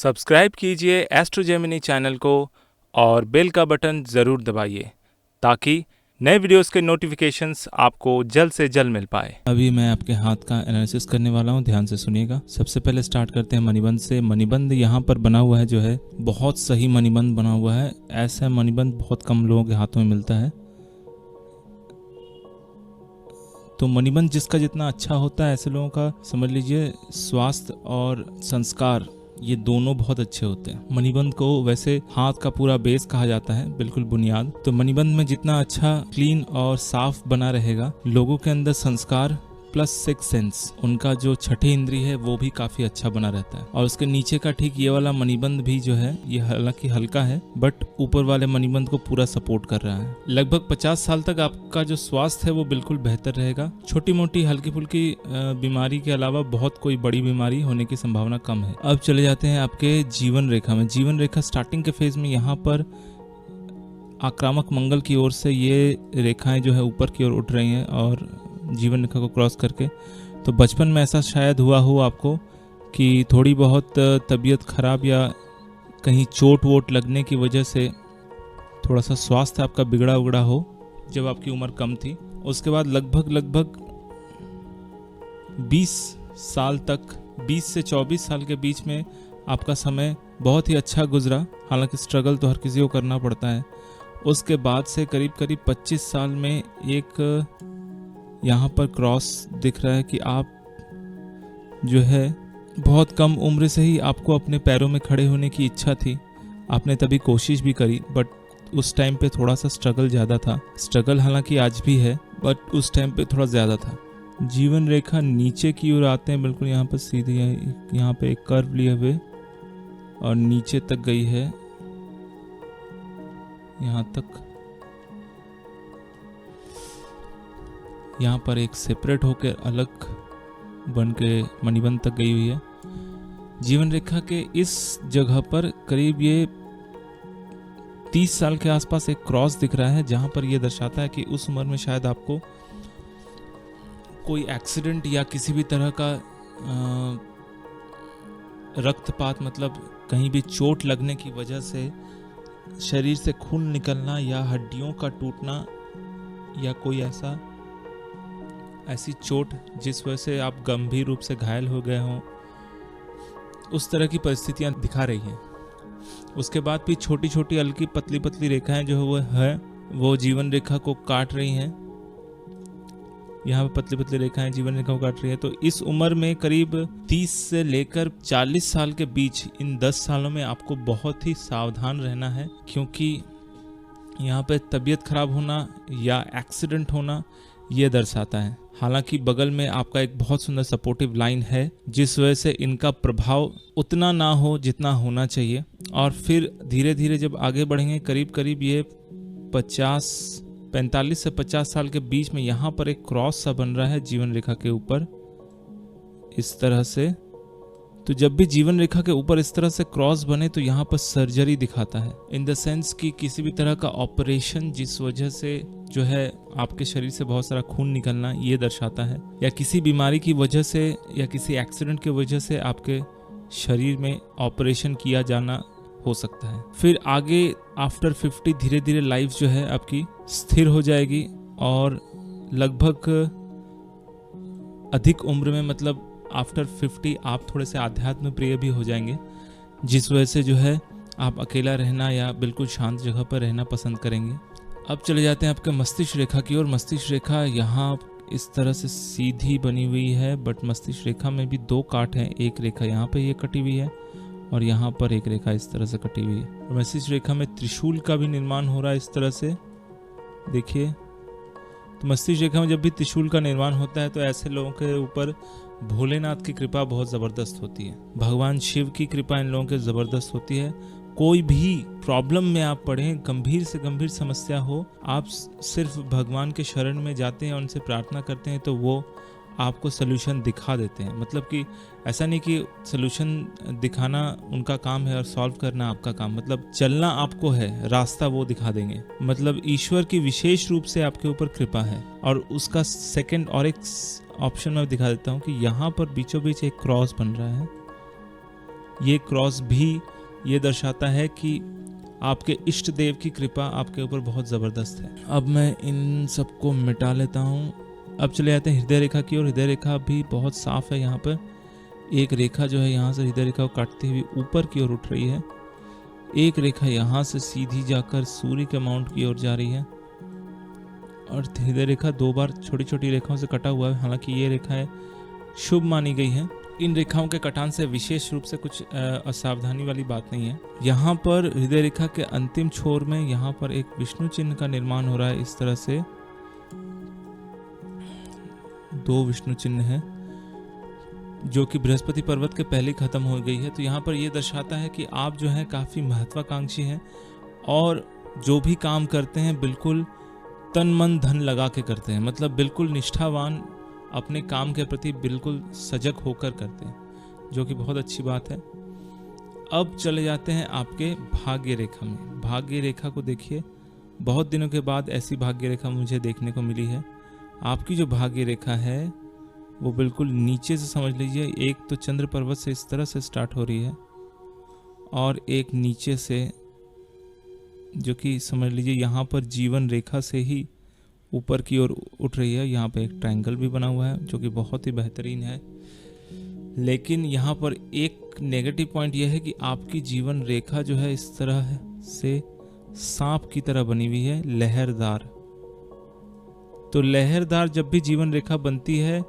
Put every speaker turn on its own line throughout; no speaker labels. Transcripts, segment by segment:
Subscribe कीजिए astro Gemini channel को और बेल का बटन ज़रूर दबाइए ताकि नए वीडियोस के नोटिफिकेशंस आपको जल्द से जल्द मिल पाए।
अभी मैं आपके हाथ का एनालिसिस करने वाला हूं, ध्यान से सुनिएगा। सबसे पहले स्टार्ट करते हैं मणिबंध से। मणिबंध यहाँ पर बना हुआ है जो है बहुत सही मणिबंध बना हुआ है। ऐसा मणिबंध बहुत कम लोगों के हाथों में मिलता है। तो मणिबंध जिसका जितना अच्छा होता है, ऐसे लोगों का समझ लीजिए स्वास्थ्य और संस्कार ये दोनों बहुत अच्छे होते हैं। मणिबंध को वैसे हाथ का पूरा बेस कहा जाता है, बिल्कुल बुनियाद। तो मणिबंध में जितना अच्छा क्लीन और साफ बना रहेगा, लोगों के अंदर संस्कार प्लस सिक्स सेंस, उनका जो छठी इंद्री है वो भी काफी अच्छा बना रहता है। और उसके नीचे का ठीक ये वाला मणिबंध भी जो है, ये हालांकि हल्का है बट ऊपर वाले मणिबंध को पूरा सपोर्ट कर रहा है। लगभग 50 साल तक आपका जो स्वास्थ्य है वो बिल्कुल बेहतर रहेगा। छोटी मोटी हल्की फुल्की बीमारी के अलावा बहुत कोई बड़ी बीमारी होने की संभावना कम है। अब चले जाते हैं आपके जीवन रेखा में। जीवन रेखा स्टार्टिंग के फेज में यहाँ पर आक्रामक मंगल की ओर से ये रेखाएं जो है ऊपर की ओर उठ रही हैं और जीवन रेखा को क्रॉस करके। तो बचपन में ऐसा शायद हुआ हो आपको कि थोड़ी बहुत तबीयत खराब या कहीं चोट वोट लगने की वजह से थोड़ा सा स्वास्थ्य आपका बिगड़ा उगड़ा हो जब आपकी उम्र कम थी। उसके बाद लगभग 20 साल तक, 20 से 24 साल के बीच में आपका समय बहुत ही अच्छा गुजरा। हालांकि स्ट्रगल तो हर किसी को करना पड़ता है। उसके बाद से करीब 25 साल में एक यहाँ पर क्रॉस दिख रहा है कि आप जो है बहुत कम उम्र से ही आपको अपने पैरों में खड़े होने की इच्छा थी। आपने तभी कोशिश भी करी बट उस टाइम पे थोड़ा सा स्ट्रगल ज़्यादा था। स्ट्रगल हालांकि आज भी है बट उस टाइम पे थोड़ा ज़्यादा था। जीवन रेखा नीचे की ओर आते हैं, बिल्कुल यहाँ पर सीधी, यहाँ पे एक कर्व लिए हुए और नीचे तक गई है, यहाँ तक। यहाँ पर एक सेपरेट होकर अलग बन के मणिबंध तक गई हुई है। जीवन रेखा के इस जगह पर करीब ये 30 साल के आसपास एक क्रॉस दिख रहा है, जहाँ पर यह दर्शाता है कि उस उम्र में शायद आपको कोई एक्सीडेंट या किसी भी तरह का रक्तपात, मतलब कहीं भी चोट लगने की वजह से शरीर से खून निकलना या हड्डियों का टूटना या कोई ऐसी चोट जिस वजह से आप गंभीर रूप से घायल हो गए हों, उस तरह की परिस्थितियां दिखा रही हैं। उसके बाद भी छोटी छोटी हल्की पतली पतली रेखाएं जो वो जीवन रेखा को काट रही हैं। यहाँ पे पतली पतली रेखाएं जीवन रेखा को काट रही है। तो इस उम्र में करीब 30 से लेकर 40 साल के बीच, इन 10 सालों में आपको बहुत ही सावधान रहना है, क्योंकि यहाँ पे तबीयत खराब होना या एक्सीडेंट होना ये दर्शाता है। हालांकि बगल में आपका एक बहुत सुंदर सपोर्टिव लाइन है, जिस वजह से इनका प्रभाव उतना ना हो जितना होना चाहिए। और फिर धीरे धीरे जब आगे बढ़ेंगे, करीब ये 45 से 50 साल के बीच में यहाँ पर एक क्रॉस सा बन रहा है जीवन रेखा के ऊपर इस तरह से। तो जब भी जीवन रेखा के ऊपर इस तरह से क्रॉस बने तो यहाँ पर सर्जरी दिखाता है, इन द सेंस कि किसी भी तरह का ऑपरेशन जिस वजह से जो है आपके शरीर से बहुत सारा खून निकलना, ये दर्शाता है। या किसी बीमारी की वजह से या किसी एक्सीडेंट की वजह से आपके शरीर में ऑपरेशन किया जाना हो सकता है। फिर आगे आफ्टर 50 धीरे धीरे लाइफ जो है आपकी स्थिर हो जाएगी और लगभग अधिक उम्र में, मतलब आफ्टर 50 आप थोड़े से आध्यात्म प्रिय भी हो जाएंगे, जिस वजह से जो है आप अकेला रहना या बिल्कुल शांत जगह पर रहना पसंद करेंगे। अब चले जाते हैं आपके मस्तिष्क रेखा की ओर। मस्तिष्क रेखा यहाँ इस तरह से सीधी बनी हुई है बट मस्तिष्क रेखा में भी 2 काट हैं। एक रेखा यहाँ पे ये कटी हुई है और यहाँ पर एक रेखा इस तरह से कटी हुई है। और मस्तिष्क रेखा में त्रिशूल का भी निर्माण हो रहा है इस तरह से, देखिए। तो मस्तिष्क रेखा में जब भी त्रिशूल का निर्माण होता है तो ऐसे लोगों के ऊपर भोलेनाथ की कृपा बहुत ज़बरदस्त होती है। भगवान शिव की कृपा इन लोगों के ज़बरदस्त होती है। कोई भी प्रॉब्लम में आप पड़े, गंभीर से गंभीर समस्या हो, आप सिर्फ भगवान के शरण में जाते हैं और उनसे प्रार्थना करते हैं तो वो आपको सलूशन दिखा देते हैं। मतलब कि ऐसा नहीं कि सलूशन दिखाना उनका काम है और सॉल्व करना आपका काम, मतलब चलना आपको है, रास्ता वो दिखा देंगे। मतलब ईश्वर की विशेष रूप से आपके ऊपर कृपा है। और उसका सेकंड और एक ऑप्शन मैं दिखा देता हूँ कि यहाँ पर बीचों बीच एक क्रॉस बन रहा है, ये क्रॉस भी ये दर्शाता है कि आपके इष्ट देव की कृपा आपके ऊपर बहुत ज़बरदस्त है। अब मैं इन सबको मिटा लेता हूँ। अब चले जाते हैं हृदय रेखा की ओर। हृदय रेखा भी बहुत साफ है। यहाँ पर एक रेखा जो है यहाँ से हृदय रेखा को काटती हुई ऊपर की ओर उठ रही है। एक रेखा यहाँ से सीधी जाकर सूर्य के माउंट की ओर जा रही है और हृदय रेखा 2 बार छोटी छोटी रेखाओं से कटा हुआ है। हालांकि ये रेखाएं शुभ मानी गई हैं। इन रेखाओं के कटान से विशेष रूप से कुछ असावधानी वाली बात नहीं है। यहाँ पर हृदय रेखा के अंतिम छोर में यहाँ पर एक विष्णु चिन्ह का निर्माण हो रहा है। इस तरह से 2 विष्णु चिन्ह है जो कि बृहस्पति पर्वत के पहले खत्म हो गई है। तो यहाँ पर यह दर्शाता है कि आप जो है काफी महत्वाकांक्षी हैं और जो भी काम करते हैं बिल्कुल तन मन धन लगा के करते हैं। मतलब बिल्कुल निष्ठावान, अपने काम के प्रति बिल्कुल सजग होकर करते हैं, जो कि बहुत अच्छी बात है। अब चले जाते हैं आपके भाग्य रेखा में। भाग्य रेखा को देखिए, बहुत दिनों के बाद ऐसी भाग्य रेखा मुझे देखने को मिली है। आपकी जो भाग्य रेखा है वो बिल्कुल नीचे से समझ लीजिए, एक तो चंद्र पर्वत से इस तरह से स्टार्ट हो रही है और एक नीचे से जो कि समझ लीजिए यहाँ पर जीवन रेखा से ही ऊपर की ओर उठ रही है। यहाँ पे एक ट्रायंगल भी बना हुआ है जो कि बहुत ही बेहतरीन है। लेकिन यहाँ पर एक नेगेटिव पॉइंट यह है कि आपकी जीवन रेखा जो है इस तरह से सांप की तरह बनी हुई है, लहरदार। तो लहरदार जब भी जीवन रेखा बनती है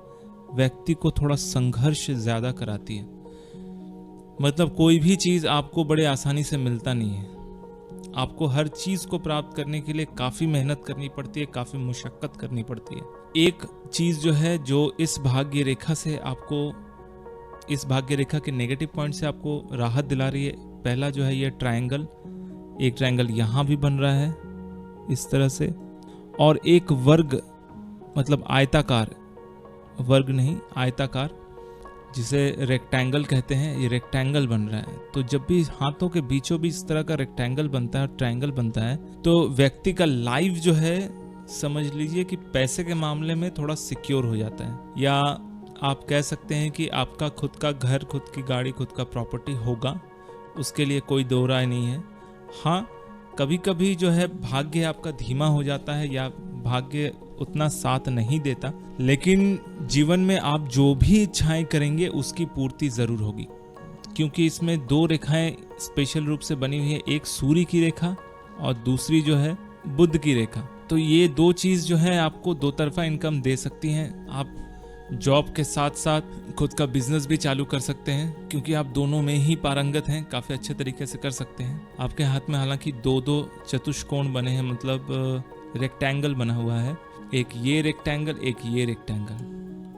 व्यक्ति को थोड़ा संघर्ष ज्यादा कराती है। मतलब कोई भी चीज आपको बड़े आसानी से मिलता नहीं है। आपको हर चीज को प्राप्त करने के लिए काफी मेहनत करनी पड़ती है, काफी मुशक्कत करनी पड़ती है। एक चीज जो है जो इस भाग्य रेखा से आपको, इस भाग्य रेखा के नेगेटिव पॉइंट से आपको राहत दिला रही है। पहला जो है ये ट्रायंगल, एक ट्रायंगल यहाँ भी बन रहा है इस तरह से, और एक वर्ग मतलब आयताकार, वर्ग नहीं आयताकार, जिसे रेक्टेंगल कहते हैं, ये रेक्टेंगल बन रहा है। तो जब भी हाथों के बीचों बीच इस तरह का रेक्टेंगल बनता है, ट्रायंगल बनता है, तो व्यक्ति का लाइफ जो है समझ लीजिए कि पैसे के मामले में थोड़ा सिक्योर हो जाता है। या आप कह सकते हैं कि आपका खुद का घर, खुद की गाड़ी, खुद का प्रॉपर्टी होगा, उसके लिए कोई दो राय नहीं है। हाँ, कभी कभी जो है भाग्य आपका धीमा हो जाता है या भाग्य उतना साथ नहीं देता, लेकिन जीवन में आप जो भी इच्छाएं करेंगे उसकी पूर्ति जरूर होगी। क्योंकि इसमें 2 रेखाएं स्पेशल रूप से बनी हुई है, एक सूर्य की रेखा और दूसरी जो है बुध की रेखा। तो ये 2 चीज जो है आपको 2 तरफा इनकम दे सकती हैं। आप जॉब के साथ साथ खुद का बिजनेस भी चालू कर सकते हैं, क्योंकि आप दोनों में ही पारंगत हैं, काफी अच्छे तरीके से कर सकते हैं। आपके हाथ में हालांकि 2 चतुष्कोण बने हैं, मतलब रेक्टेंगल बना हुआ है, एक ये रेक्टेंगल, एक ये रेक्टेंगल,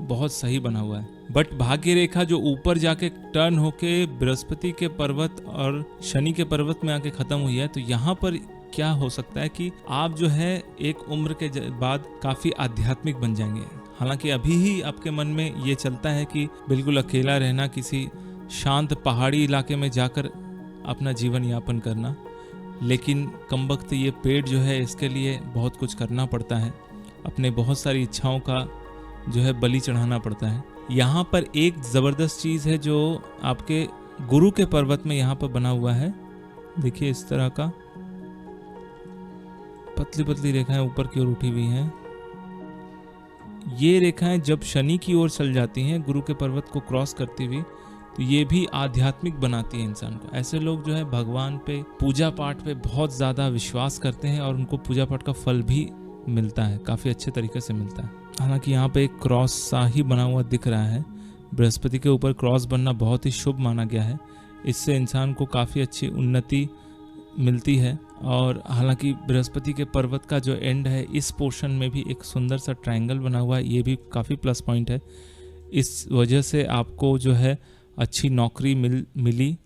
बहुत सही बना हुआ है। बट भाग्य रेखा जो ऊपर जाके टर्न होके बृहस्पति के पर्वत और शनि के पर्वत में आके खत्म हुई है, तो यहाँ पर क्या हो सकता है कि आप जो है एक उम्र के बाद काफी आध्यात्मिक बन जाएंगे। हालांकि अभी ही आपके मन में ये चलता है कि बिल्कुल अकेला रहना, किसी शांत पहाड़ी इलाके में जाकर अपना जीवन यापन करना, लेकिन कमबख्त ये पेड़ जो है इसके लिए बहुत कुछ करना पड़ता है, अपने बहुत सारी इच्छाओं का जो है बलि चढ़ाना पड़ता है। यहाँ पर एक ज़बरदस्त चीज़ है जो आपके गुरु के पर्वत में यहाँ पर बना हुआ है। देखिए इस तरह का पतली पतली रेखाएं ऊपर की ओर उठी हुई हैं। ये रेखाएं जब शनि की ओर चल जाती हैं, गुरु के पर्वत को क्रॉस करती हुई, तो ये भी आध्यात्मिक बनाती है इंसान को। ऐसे लोग जो है भगवान पे, पूजा पाठ पे बहुत ज़्यादा विश्वास करते हैं और उनको पूजा पाठ का फल भी मिलता है, काफ़ी अच्छे तरीके से मिलता है। हालांकि यहाँ पे एक क्रॉस सा ही बना हुआ दिख रहा है। बृहस्पति के ऊपर क्रॉस बनना बहुत ही शुभ माना गया है। इससे इंसान को काफ़ी अच्छी उन्नति मिलती है। और हालांकि बृहस्पति के पर्वत का जो एंड है, इस पोर्शन में भी एक सुंदर सा ट्रायंगल बना हुआ है, ये भी काफ़ी प्लस पॉइंट है। इस वजह से आपको जो है अच्छी नौकरी मिली,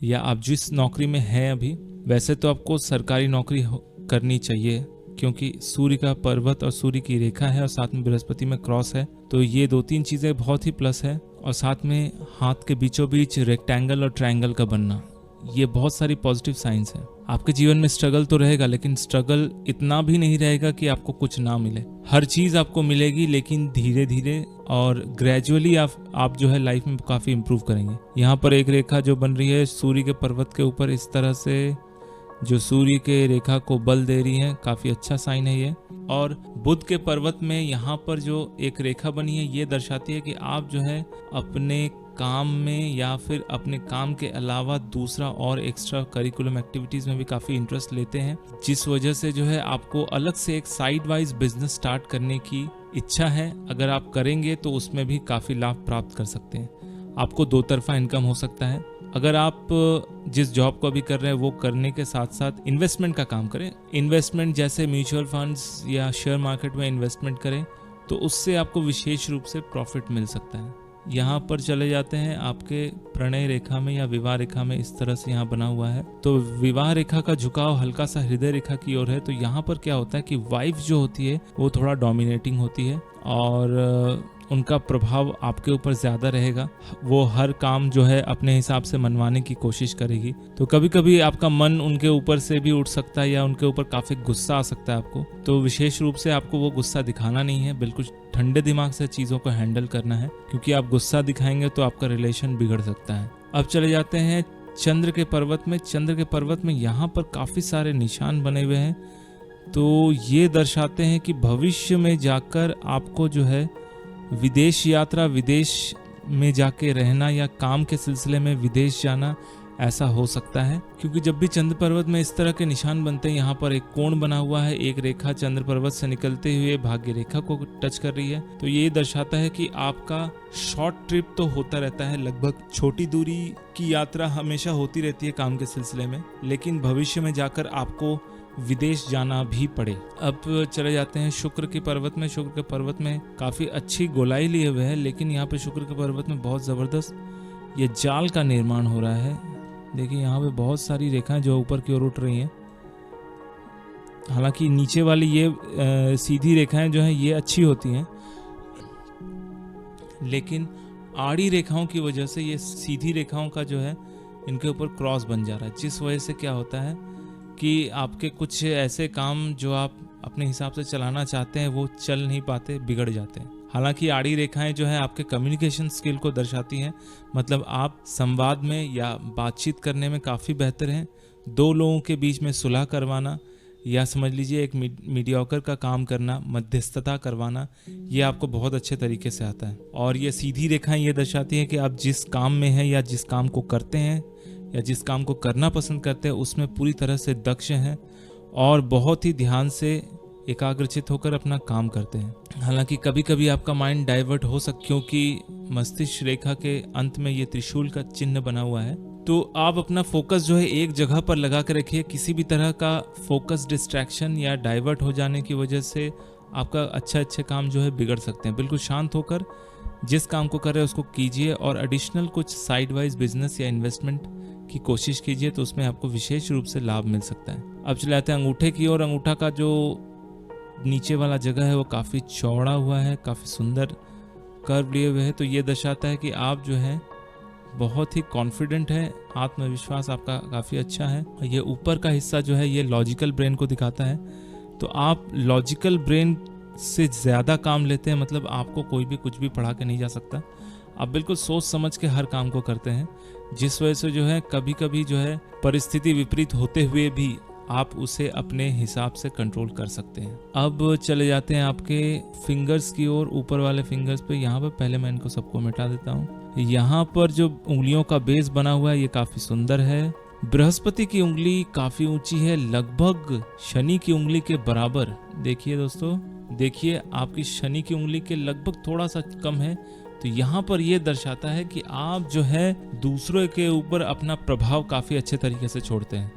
या आप जिस नौकरी में हैं अभी, वैसे तो आपको सरकारी नौकरी करनी चाहिए, क्योंकि सूर्य का पर्वत और सूर्य की रेखा है और साथ में बृहस्पति में क्रॉस है, तो ये 2-3 चीज़ें बहुत ही प्लस है। और साथ में हाथ के बीचों बीच रेक्टेंगल और ट्रायंगल का बनना, ये बहुत सारी पॉजिटिव साइंस हैं। आपके जीवन में स्ट्रगल तो रहेगा, लेकिन स्ट्रगल इतना भी नहीं रहेगा कि आपको कुछ ना मिले। हर चीज़ आपको मिलेगी, लेकिन धीरे धीरे और ग्रेजुअली आप जो है लाइफ में काफ़ी इम्प्रूव करेंगे। यहाँ पर एक रेखा जो बन रही है सूर्य के पर्वत के ऊपर, इस तरह से जो सूर्य के रेखा को बल दे रही है, काफ़ी अच्छा साइन है ये। और बुध के पर्वत में यहाँ पर जो एक रेखा बनी है, ये दर्शाती है कि आप जो है अपने काम में या फिर अपने काम के अलावा दूसरा और एक्स्ट्रा करिकुलम एक्टिविटीज़ में भी काफ़ी इंटरेस्ट लेते हैं, जिस वजह से जो है आपको अलग से एक साइड वाइज बिजनेस स्टार्ट करने की इच्छा है। अगर आप करेंगे तो उसमें भी काफ़ी लाभ प्राप्त कर सकते हैं। आपको दो तरफा इनकम हो सकता है। अगर आप जिस जॉब को अभी कर रहे हैं वो करने के साथ साथ इन्वेस्टमेंट का काम करें, इन्वेस्टमेंट जैसे म्यूचुअल फंड्स या शेयर मार्केट में इन्वेस्टमेंट करें, तो उससे आपको विशेष रूप से प्रॉफिट मिल सकता है। यहाँ पर चले जाते हैं आपके प्रणय रेखा में या विवाह रेखा में, इस तरह से यहाँ बना हुआ है। तो विवाह रेखा का झुकाव हल्का सा हृदय रेखा की ओर है। तो यहाँ पर क्या होता है कि वाइफ जो होती है वो थोड़ा डोमिनेटिंग होती है और उनका प्रभाव आपके ऊपर ज़्यादा रहेगा। वो हर काम जो है अपने हिसाब से मनवाने की कोशिश करेगी। तो कभी कभी आपका मन उनके ऊपर से भी उठ सकता है या उनके ऊपर काफ़ी गुस्सा आ सकता है आपको। तो विशेष रूप से आपको वो गुस्सा दिखाना नहीं है, बिल्कुल ठंडे दिमाग से चीज़ों को हैंडल करना है, क्योंकि आप गुस्सा दिखाएंगे तो आपका रिलेशन बिगड़ सकता है। अब चले जाते हैं चंद्र के पर्वत में। चंद्र के पर्वत में यहाँ पर काफ़ी सारे निशान बने हुए हैं। तो ये दर्शाते हैं कि भविष्य में जाकर आपको जो है विदेश यात्रा, विदेश में जाके रहना या काम के सिलसिले में विदेश जाना, ऐसा हो सकता है। क्योंकि जब भी चंद्र पर्वत में इस तरह के निशान बनते हैं, यहाँ पर एक कोण बना हुआ है, एक रेखा चंद्र पर्वत से निकलते हुए भाग्य रेखा को टच कर रही है। तो ये दर्शाता है कि आपका शॉर्ट ट्रिप तो होता रहता है, लगभग छोटी दूरी की यात्रा हमेशा होती रहती है काम के सिलसिले में, लेकिन भविष्य में जाकर आपको विदेश जाना भी पड़े। अब चले जाते हैं शुक्र के पर्वत में। शुक्र के पर्वत में काफ़ी अच्छी गोलाई लिए हुए है, लेकिन यहाँ पे शुक्र के पर्वत में बहुत ज़बरदस्त ये जाल का निर्माण हो रहा है। देखिए यहाँ पे बहुत सारी रेखाएं जो ऊपर की ओर उठ रही हैं। हालांकि नीचे वाली ये सीधी रेखाएं जो हैं ये अच्छी होती हैं, लेकिन आड़ी रेखाओं की वजह से ये सीधी रेखाओं का जो है इनके ऊपर क्रॉस बन जा रहा है, जिस वजह से क्या होता है कि आपके कुछ ऐसे काम जो आप अपने हिसाब से चलाना चाहते हैं वो चल नहीं पाते, बिगड़ जाते हैं। हालांकि आड़ी रेखाएं जो है आपके कम्युनिकेशन स्किल को दर्शाती हैं, मतलब आप संवाद में या बातचीत करने में काफ़ी बेहतर हैं। दो लोगों के बीच में सुलह करवाना या समझ लीजिए एक मीडियोकर का काम करना, मध्यस्थता करवाना, ये आपको बहुत अच्छे तरीके से आता है। और ये सीधी रेखाएं ये दर्शाती हैं कि आप जिस काम में हैं या जिस काम को करते हैं या जिस काम को करना पसंद करते हैं उसमें पूरी तरह से दक्ष हैं और बहुत ही ध्यान से एकाग्रचित होकर अपना काम करते हैं। हालांकि कभी कभी आपका माइंड डाइवर्ट हो सकता, क्योंकि मस्तिष्क रेखा के अंत में ये त्रिशूल का चिन्ह बना हुआ है। तो आप अपना फोकस जो है एक जगह पर लगा कर रखिए। किसी भी तरह का फोकस डिस्ट्रैक्शन या डाइवर्ट हो जाने की वजह से आपका अच्छे काम जो है बिगड़ सकते हैं। बिल्कुल शांत होकर जिस काम को कर रहे हैं उसको कीजिए और एडिशनल कुछ साइड वाइज बिजनेस या इन्वेस्टमेंट की कोशिश कीजिए, तो उसमें आपको विशेष रूप से लाभ मिल सकता है। अब चले आते हैं अंगूठे की ओर। अंगूठा का जो नीचे वाला जगह है वो काफ़ी चौड़ा हुआ है, काफ़ी सुंदर कर्व लिए हुए है। तो ये दर्शाता है कि आप जो है बहुत ही कॉन्फिडेंट है, आत्मविश्वास आपका काफ़ी अच्छा है। ये ऊपर का हिस्सा जो है ये लॉजिकल ब्रेन को दिखाता है। तो आप लॉजिकल ब्रेन से ज़्यादा काम लेते हैं, मतलब आपको कोई भी कुछ भी पढ़ा के नहीं जा सकता। आप बिल्कुल सोच समझ के हर काम को करते हैं, जिस वजह से जो है कभी कभी जो है परिस्थिति विपरीत होते हुए भी आप उसे अपने हिसाब से कंट्रोल कर सकते हैं। अब चले जाते हैं आपके फिंगर्स की ओर, ऊपर वाले फिंगर्स पे। यहाँ पर पहले मैं इनको सबको मिटा देता हूँ। यहाँ पर जो उंगलियों का बेस बना हुआ है ये काफ़ी सुंदर है। बृहस्पति की उंगली काफ़ी ऊंची है, लगभग शनि की उंगली के बराबर। देखिए दोस्तों, देखिए आपकी शनि की उंगली के लगभग थोड़ा सा कम है। तो यहाँ पर यह दर्शाता है कि आप जो है दूसरों के ऊपर अपना प्रभाव काफ़ी अच्छे तरीके से छोड़ते हैं।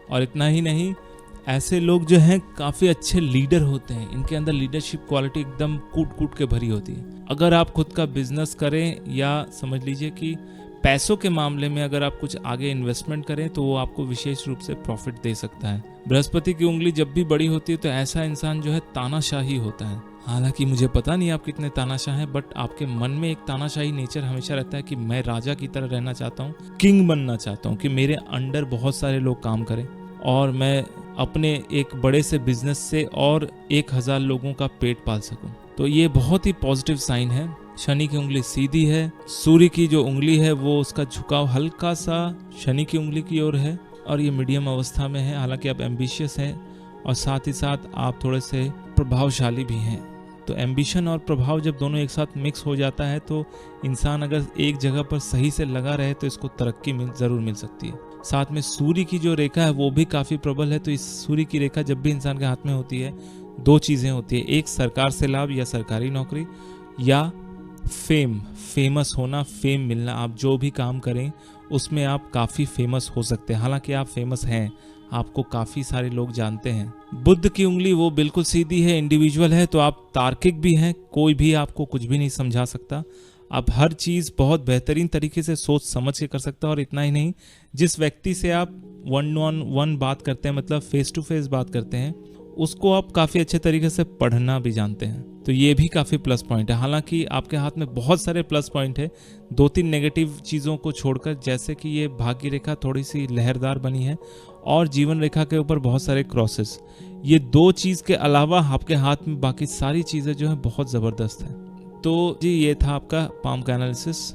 और इतना ही नहीं, ऐसे लोग जो हैं काफ़ी अच्छे लीडर होते हैं। इनके अंदर लीडरशिप क्वालिटी एकदम कूट कूट के भरी होती है। अगर आप खुद का बिजनेस करें या समझ लीजिए कि पैसों के मामले में अगर आप कुछ आगे इन्वेस्टमेंट करें तो वो आपको विशेष रूप से प्रॉफिट दे सकता है। बृहस्पति की उंगली जब भी बड़ी होती है तो ऐसा इंसान जो है तानाशाही होता है। हालांकि मुझे पता नहीं आप कितने तानाशाह हैं, बट आपके मन में एक तानाशाही नेचर हमेशा रहता है कि मैं राजा की तरह रहना चाहता हूँ, किंग बनना चाहता हूँ, कि मेरे अंडर बहुत सारे लोग काम करें और मैं अपने एक बड़े से बिजनेस से और 1000 लोगों का पेट पाल सकूं। तो ये बहुत ही पॉजिटिव साइन है। शनि की उंगली सीधी है, सूर्य की जो उंगली है वो उसका झुकाव हल्का सा शनि की उंगली की ओर है और ये मीडियम अवस्था में है। हालांकि आप एम्बिशियस हैं और साथ ही साथ आप थोड़े से प्रभावशाली भी हैं। तो एम्बिशन और प्रभाव जब दोनों एक साथ मिक्स हो जाता है तो इंसान अगर एक जगह पर सही से लगा रहे तो इसको तरक्की जरूर मिल सकती है। साथ में सूर्य की जो रेखा है वो भी काफ़ी प्रबल है। तो इस सूर्य की रेखा जब भी इंसान के हाथ में होती है, दो चीज़ें होती है, एक सरकार से लाभ या सरकारी नौकरी, या फेमस होना, फेम मिलना। आप जो भी काम करें उसमें आप काफ़ी फेमस हो सकते हैं। हालांकि आप फेमस हैं, आपको काफ़ी सारे लोग जानते हैं। बुध की उंगली वो बिल्कुल सीधी है, इंडिविजुअल है, तो आप तार्किक भी हैं, कोई भी आपको कुछ भी नहीं समझा सकता। आप हर चीज़ बहुत बेहतरीन तरीके से सोच समझ के कर सकते हैं। और इतना ही नहीं, जिस व्यक्ति से आप 1-on-1 बात करते हैं, मतलब फेस टू फेस बात करते हैं, उसको आप काफ़ी अच्छे तरीके से पढ़ना भी जानते हैं। तो ये भी काफ़ी प्लस पॉइंट है। हालांकि आपके हाथ में बहुत सारे प्लस पॉइंट है, 2-3 नेगेटिव चीज़ों को छोड़कर, जैसे कि ये भाग्य रेखा थोड़ी सी लहरदार बनी है और जीवन रेखा के ऊपर बहुत सारे क्रॉसेस। ये दो चीज़ के अलावा आपके हाथ में बाकी सारी चीज़ें जो हैं बहुत ज़बरदस्त हैं। तो जी ये था आपका पाम का एनालिसिस।